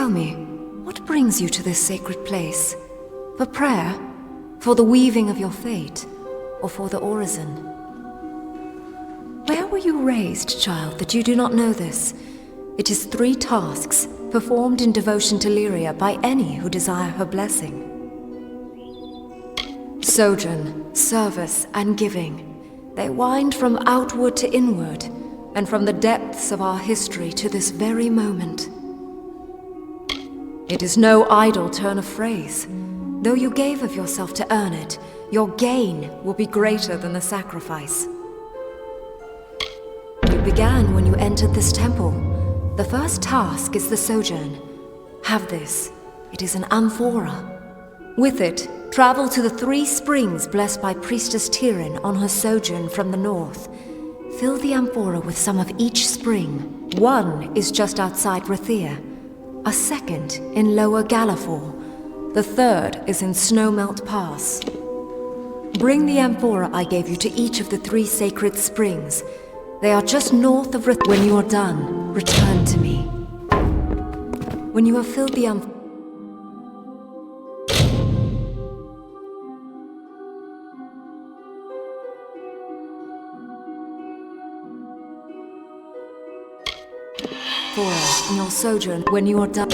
tell me, what brings you to this sacred place? For prayer? For the weaving of your fate? Or for the orison? Where were you raised, child, that you do not know this? It is 3 tasks, performed in devotion to Lyria by any who desire her blessing. Sojourn, service, and giving. They wind from outward to inward, and from the depths of our history to this very moment. It is no idle turn of phrase. Though you gave of yourself to earn it, your gain will be greater than the sacrifice. You began when you entered this temple. The first task is the sojourn. Have this. It is an amphora. With it, travel to the 3 springs blessed by Priestess Tyrin on her sojourn from the north. Fill the amphora with some of each spring. 1 is just outside Rathir, a 2nd in Lower Galafor, the 3rd is in Snowmelt Pass. Bring the amphora I gave you to each of the 3 sacred springs. They are just north of Rathir. When you are done, return to me. When you have filled the amphora, in your sojourn, when you are done.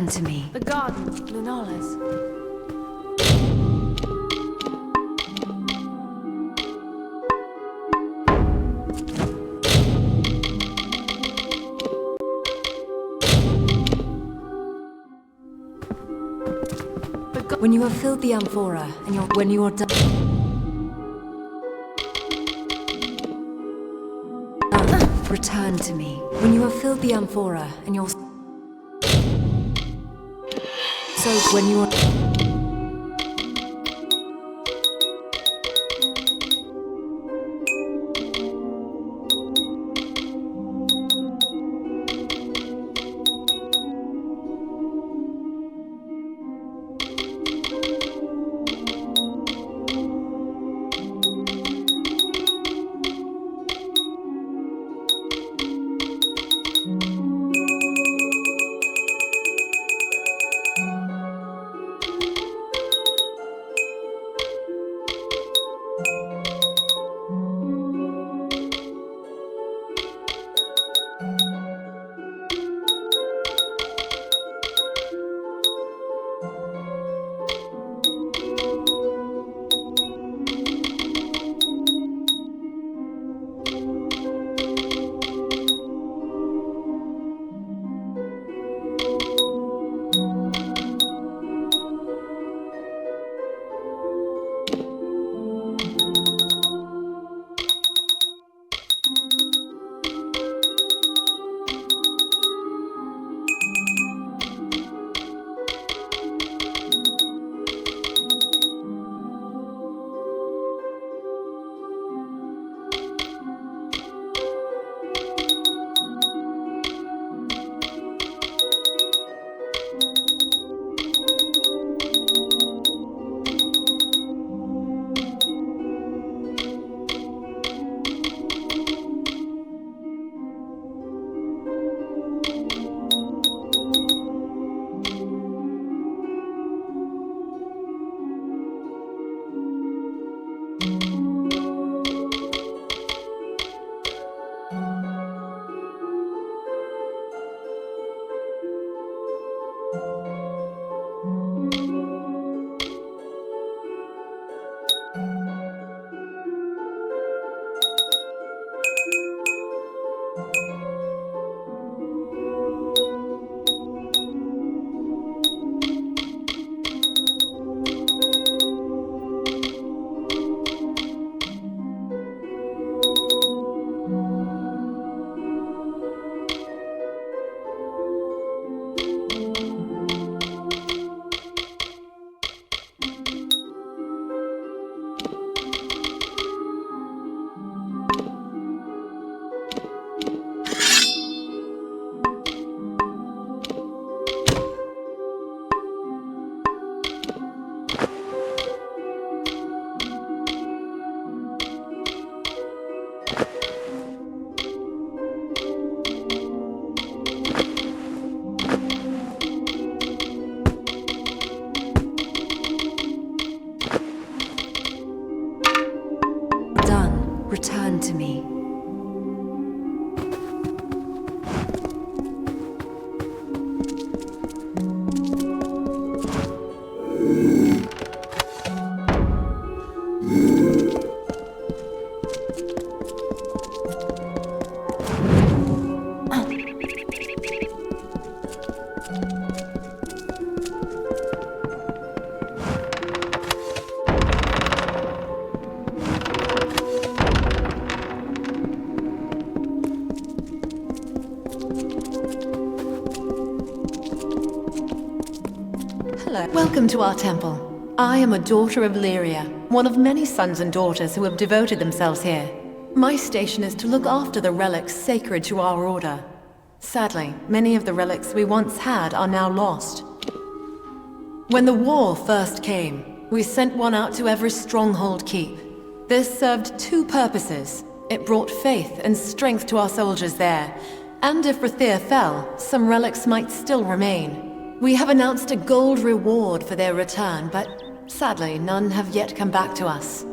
return to me. The garden, Lunala's. When you have filled the amphora, and when you are done, return to me. When you have filled the amphora, and your so when you are return to me. Welcome to our temple. I am a daughter of Lyria, one of many sons and daughters who have devoted themselves here. My station is to look after the relics sacred to our order. Sadly, many of the relics we once had are now lost. When the war first came, we sent one out to every stronghold keep. This served two purposes. It brought faith and strength to our soldiers there, and if Rathir fell, some relics might still remain. We have announced a gold reward for their return, but sadly, none have yet come back to us.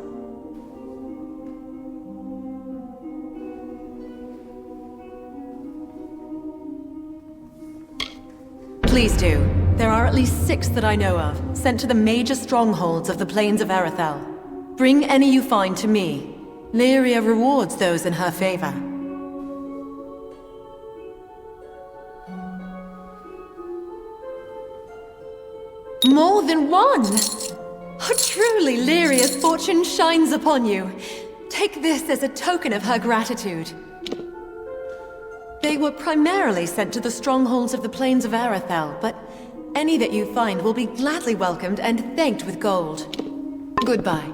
Please do. There are at least 6 that I know of, sent to the major strongholds of the plains of Arethel. Bring any you find to me. Lyria rewards those in her favor. More than one! Oh, truly, Lyria's fortune shines upon you. Take this as a token of her gratitude. They were primarily sent to the strongholds of the plains of Arethel, but any that you find will be gladly welcomed and thanked with gold. Goodbye.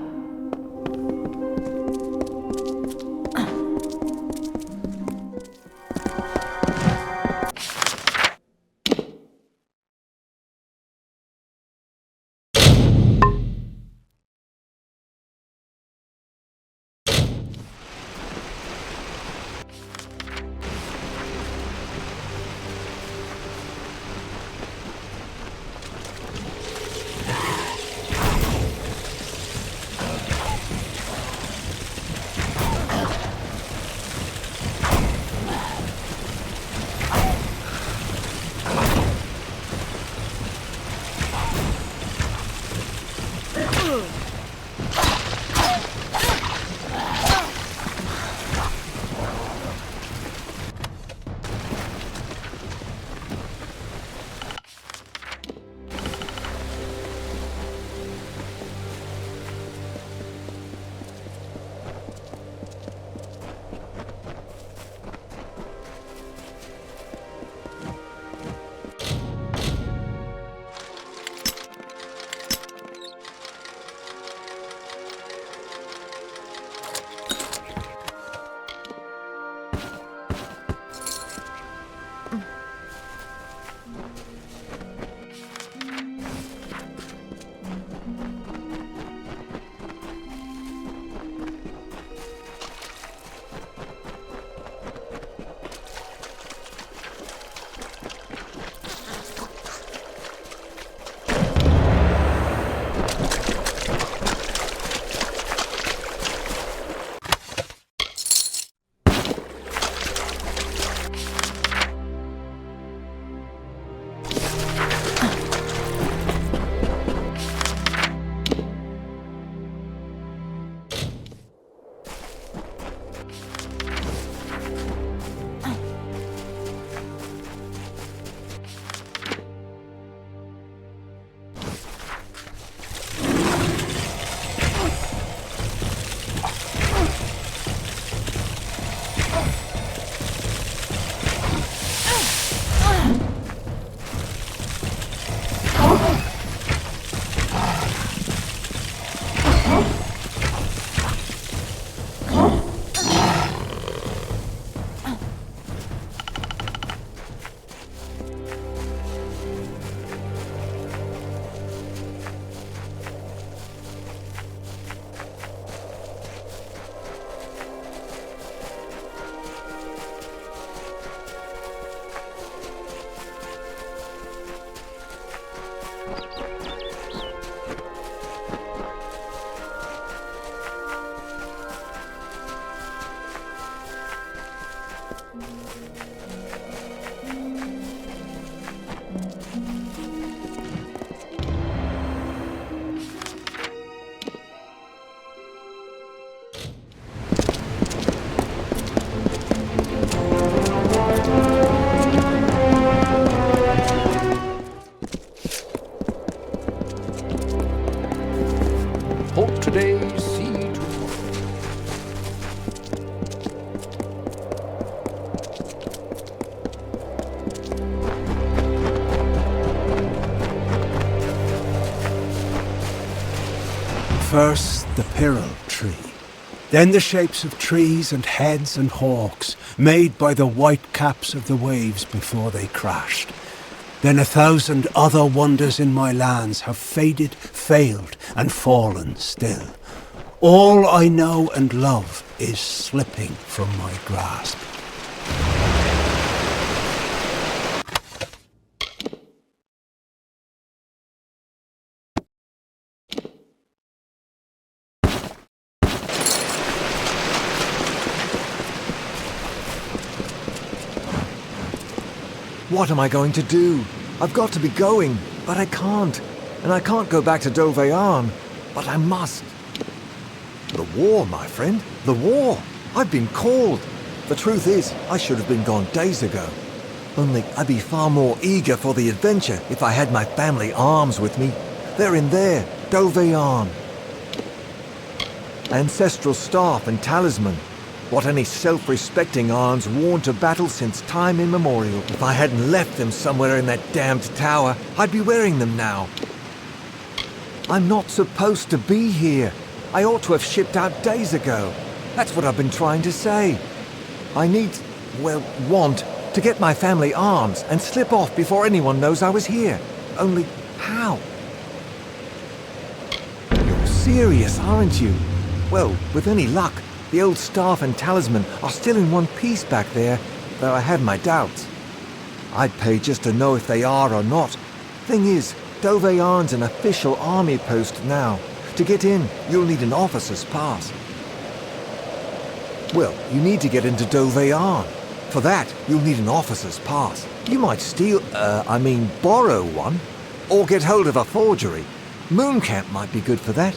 First, the Pyrrhal tree. Then the shapes of trees and heads and hawks, made by the white caps of the waves before they crashed. Then 1,000 other wonders in my lands have faded, failed, and fallen still. All I know and love is slipping from my grasp. What am I going to do? I've got to be going. But I can't. And I can't go back to Dovearn. But I must. The war, my friend. The war. I've been called. The truth is, I should have been gone days ago. Only I'd be far more eager for the adventure if I had my family arms with me. They're in there, Dovearn. Ancestral staff and talisman. What any self-respecting Arn's worn to battle since time immemorial. If I hadn't left them somewhere in that damned tower, I'd be wearing them now. I'm not supposed to be here. I ought to have shipped out days ago. That's what I've been trying to say. I need, well, want to get my family arms and slip off before anyone knows I was here. Only how? You're serious, aren't you? Well, with any luck, the old staff and talisman are still in one piece back there, though I have my doubts. I'd pay just to know if they are or not. Thing is, Dovearn's an official army post now. To get in, you'll need an officer's pass. Well, you need to get into Dovearn. For that, you'll need an officer's pass. You might borrow one. Or get hold of a forgery. Mooncamp might be good for that.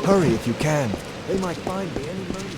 Hurry if you can. They might find me any moment.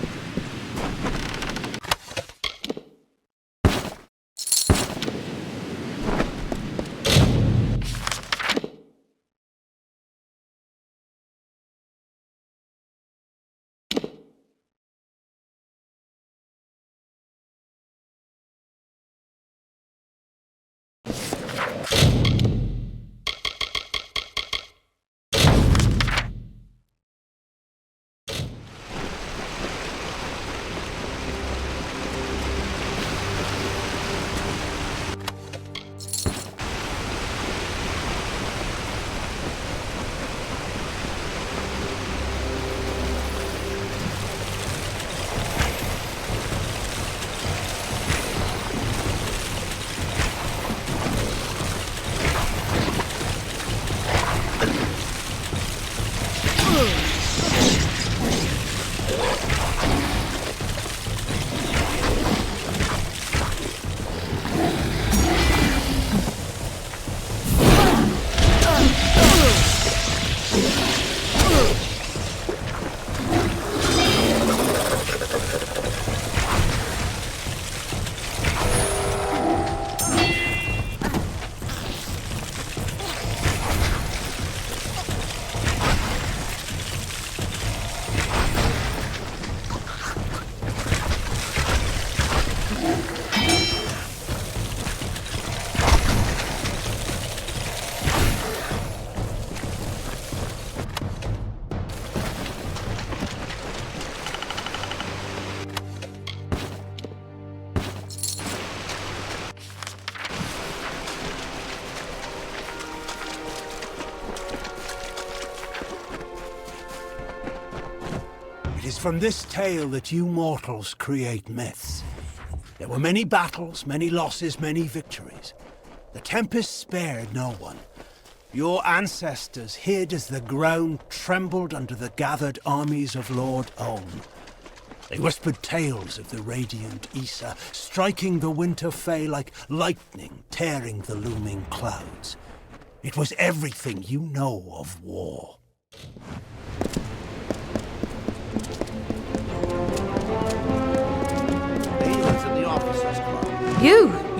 From this tale that you mortals create myths. There were many battles, many losses, many victories. The Tempest spared no one. Your ancestors hid as the ground trembled under the gathered armies of Lord Olm. They whispered tales of the radiant Issa, striking the winter Fae like lightning, tearing the looming clouds. It was everything you know of war.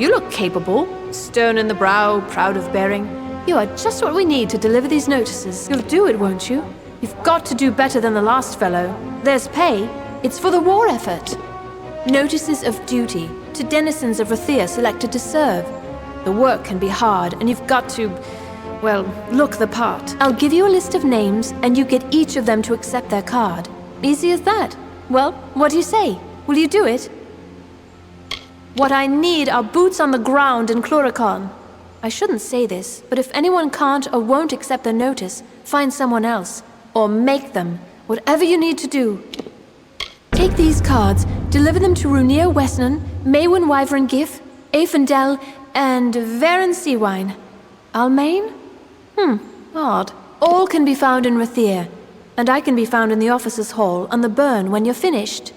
You look capable. Stern in the brow, proud of bearing. You are just what we need to deliver these notices. You'll do it, won't you? You've got to do better than the last fellow. There's pay. It's for the war effort. Notices of duty to denizens of Rathir selected to serve. The work can be hard, and you've got to, well, look the part. I'll give you a list of names, and you get each of them to accept their card. Easy as that. Well, what do you say? Will you do it? What I need are boots on the ground in Chloricon. I shouldn't say this, but if anyone can't or won't accept the notice, find someone else. Or make them. Whatever you need to do. Take these cards, deliver them to Rathir Westnan, Maywin Wyvern Gif, Aefendel, and Varen Seawine. Almain? Odd. All can be found in Rathir, and I can be found in the officers' hall on the burn when you're finished.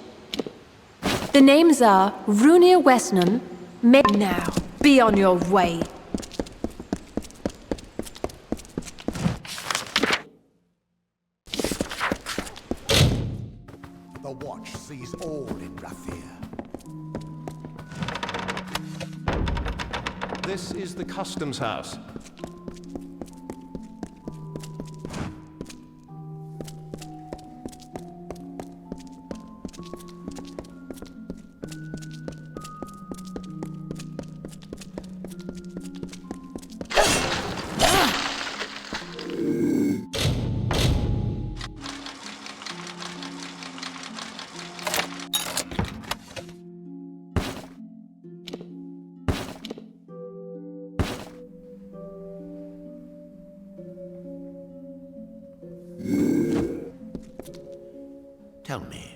The names are Rathir Westnan, Now, be on your way. sees all in Rathir. This is the customs house. Tell me,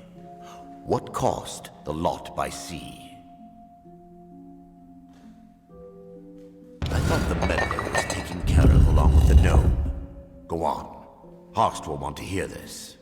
what cost the lot by sea? I thought the meddler was taken care of along with the gnome. Go on. Harst will want to hear this.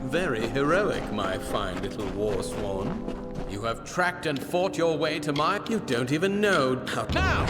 Very heroic, my fine little war swan. You have tracked and fought your way to my... You don't even know how... Now!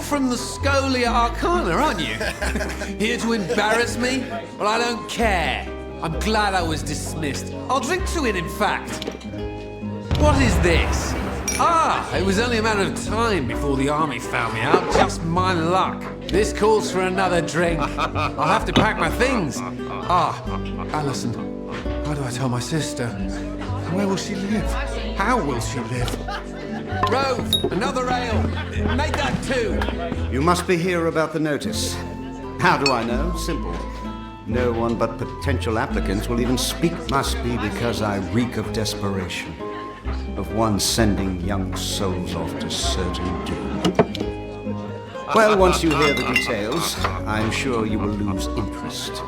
from the Scholia Arcana, aren't you? Here to embarrass me? Well, I don't care. I'm glad I was dismissed. I'll drink to it, in fact. What is this? Ah, it was only a matter of time before the army found me out. Just my luck. This calls for another drink. I'll have to pack my things. Alison, how do I tell my sister? Where will she live? How will she live? Rove, another ale. Make that two. You must be here about the notice. How do I know? Simple. No one but potential applicants will even speak. Must be because I reek of desperation. Of one sending young souls off to certain doom. Well, once you hear the details, I'm sure you will lose interest.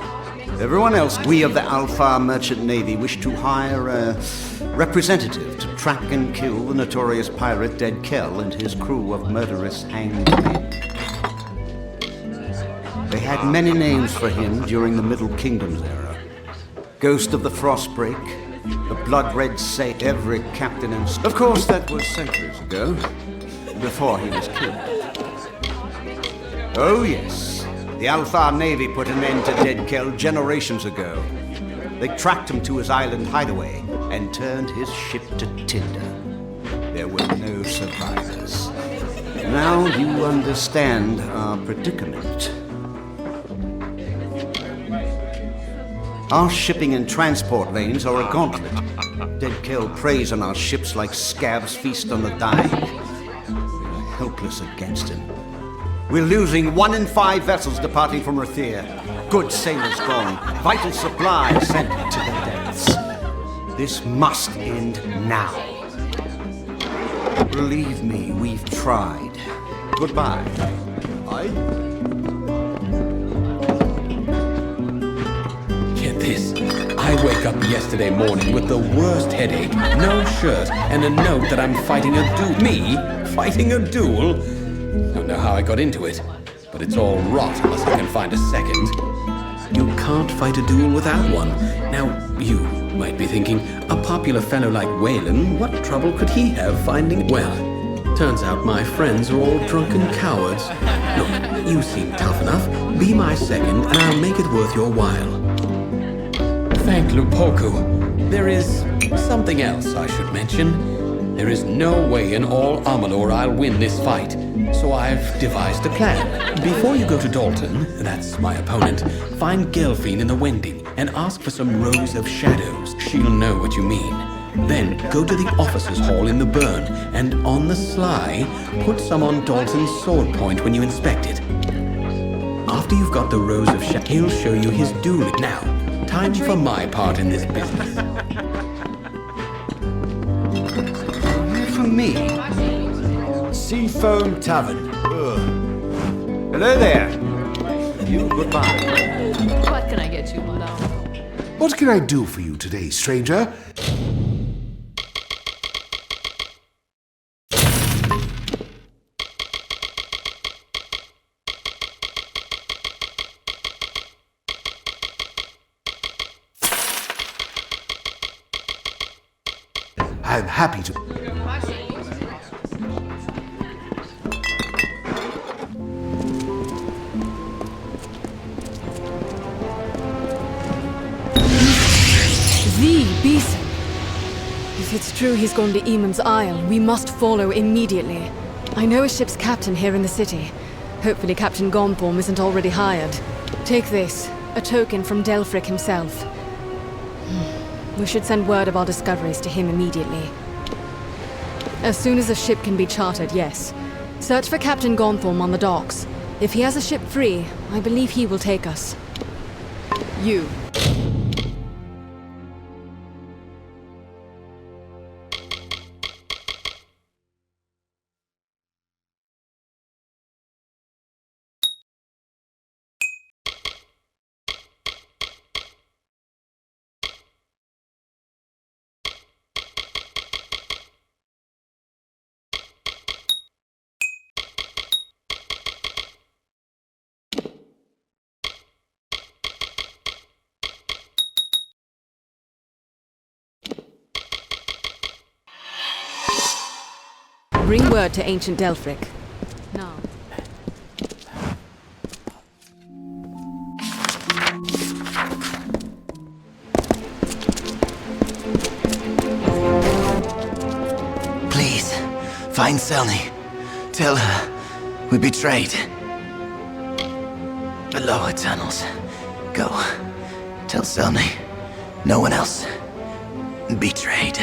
Everyone else, we of the Alpha Merchant Navy wish to hire a representative to track and kill the notorious pirate Dead Kel and his crew of murderous hanged men. They had many names for him during the Middle Kingdom's era. Ghost of the Frostbreak, the Blood Red Saint, every captain and... Of course, that was centuries ago, before he was killed. Oh yes, the Alpha Navy put an end to Dead Kel generations ago. They tracked him to his island hideaway and turned his ship to tinder. There were no survivors. Now you understand our predicament. Our shipping and transport lanes are a gauntlet. Dead Kel preys on our ships like scabs feast on the dying. We're helpless against him. We're losing 1 in 5 vessels departing from Rathir. Good sailors gone, vital supplies sent to the depths. This must end now. Believe me, we've tried. Goodbye. Get this. I wake up yesterday morning with the worst headache, no shirt, and a note that I'm fighting a duel. Me? Fighting a duel? Don't know how I got into it, but it's all rot unless I can find a second. You can't fight a duel without one. Now, you might be thinking, a popular fellow like Wayland, what trouble could he have finding... Well, turns out my friends are all drunken cowards. Look, you seem tough enough. Be my second, and I'll make it worth your while. Thank Lupoku. There is something else I should mention. There is no way in all Amalur I'll win this fight, so I've devised a plan. Before you go to Dalton, that's my opponent, find Gelfine in the Wending and ask for some rows of shadows. She'll know what you mean. Then go to the officers' hall in the burn, and on the sly, put some on Dalton's sword point when you inspect it. After you've got the rows of shadows, he'll show you his dueling. Now, time for my part in this business. Me. Seafoam Tavern. Hello there. You, goodbye. What can I get you, madame? What can I do for you today, stranger? I'm happy to... The Beeson! If it's true he's gone to Eamon's Isle, we must follow immediately. I know a ship's captain here in the city. Hopefully Captain Gonthorm isn't already hired. Take this, a token from Delfric himself. We should send word of our discoveries to him immediately. As soon as a ship can be chartered, yes. Search for Captain Gonthorm on the docks. If he has a ship free, I believe he will take us. You. Bring word to ancient Delfric. Now, Find Selny. Tell her we betrayed. The lower tunnels. Go. Tell Selny. No one else. Betrayed.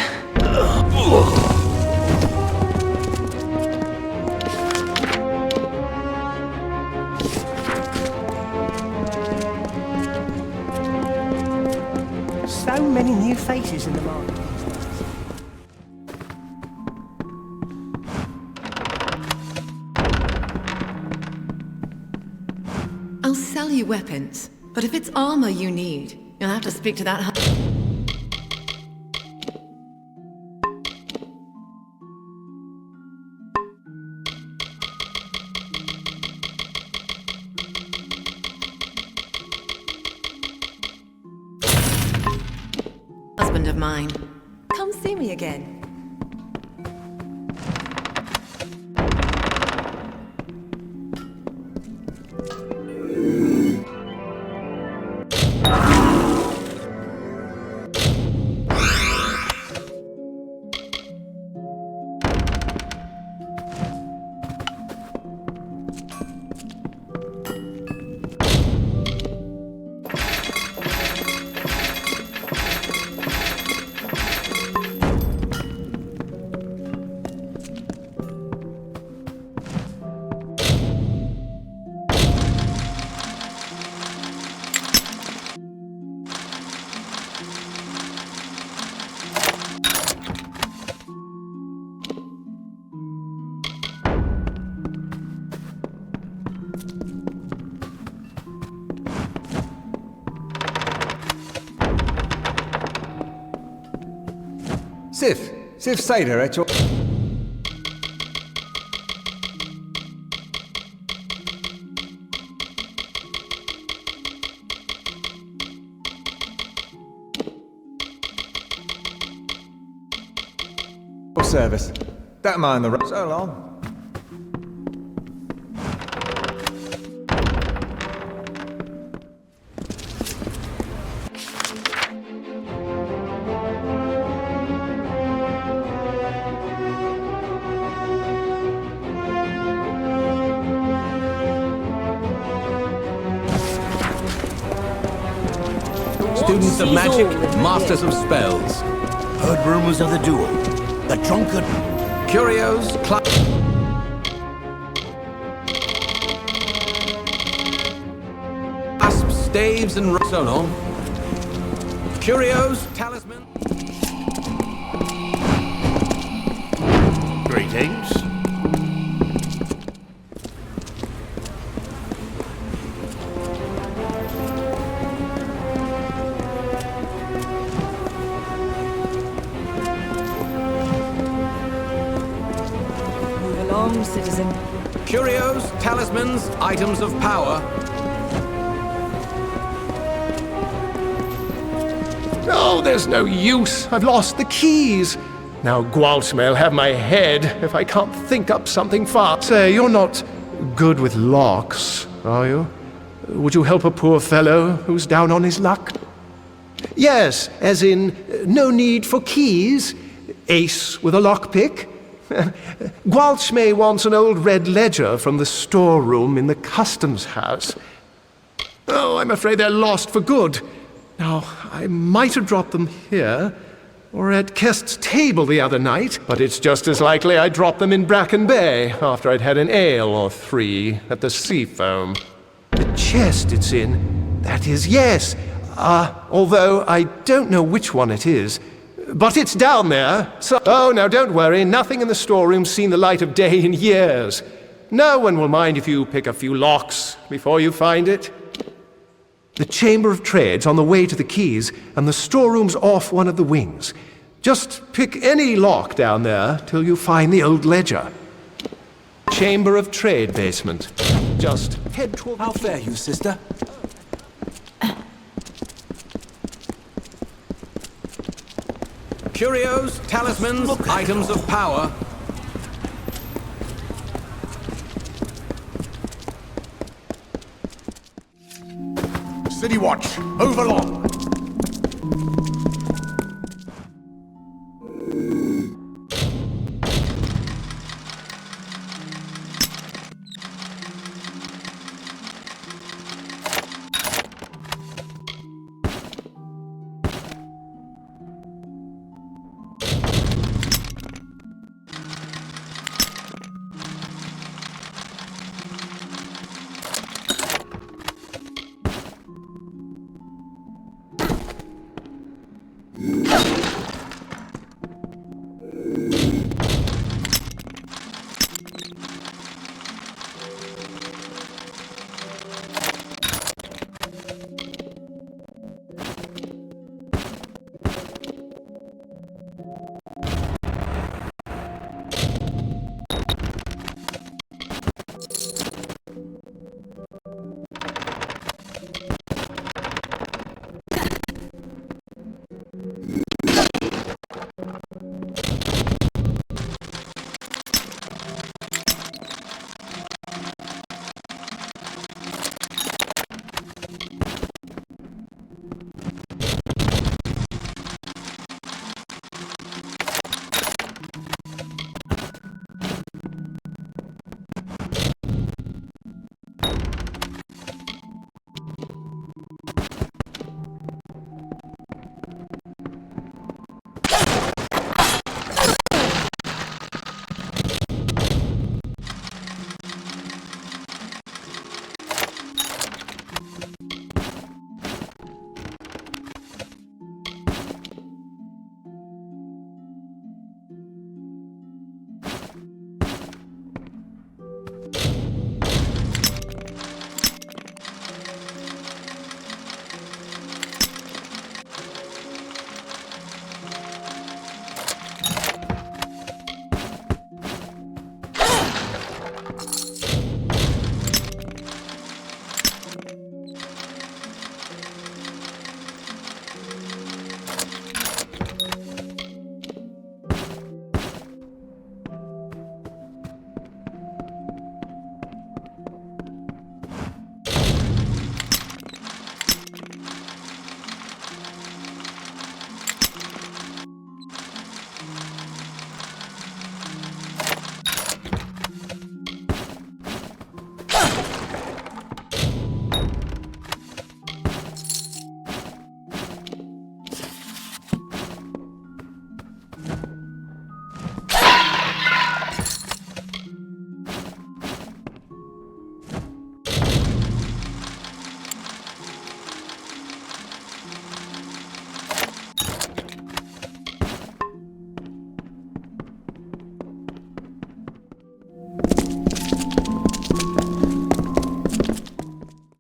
So many new faces in the market. I'll sell you weapons, but if it's armor you need, you'll have to speak to that husband of mine. Come see me again. Sif Seder at your... service. Don't mind the... So long. Students of magic, masters of spells. Heard rumors of the duel. The drunkard... Curios, clasps, staves, and so on. Curios, talisman. Greetings. Citizen. Curios, talismans, items of power. Oh, there's no use. I've lost the keys. Now Gwalt's may have my head if I can't think up something fast. Say, you're not good with locks, are you? Would you help a poor fellow who's down on his luck? Yes, as in, no need for keys. Ace with a lockpick. Gwaltschmey wants an old red ledger from the storeroom in the customs house. Oh, I'm afraid they're lost for good. Now, I might have dropped them here, or at Kest's table the other night, but it's just as likely I dropped them in Bracken Bay after I'd had an ale or three at the Seafoam. The chest it's in, that is, yes. Although I don't know which one it is. But it's down there, so... Oh, now don't worry, nothing in the storeroom's seen the light of day in years. No one will mind if you pick a few locks before you find it. The Chamber of Trade's on the way to the keys, and the storeroom's off one of the wings. Just pick any lock down there till you find the old ledger. Chamber of Trade basement. Just head toward... How fare you, sister? Curios, talismans, items of power. City Watch, move along.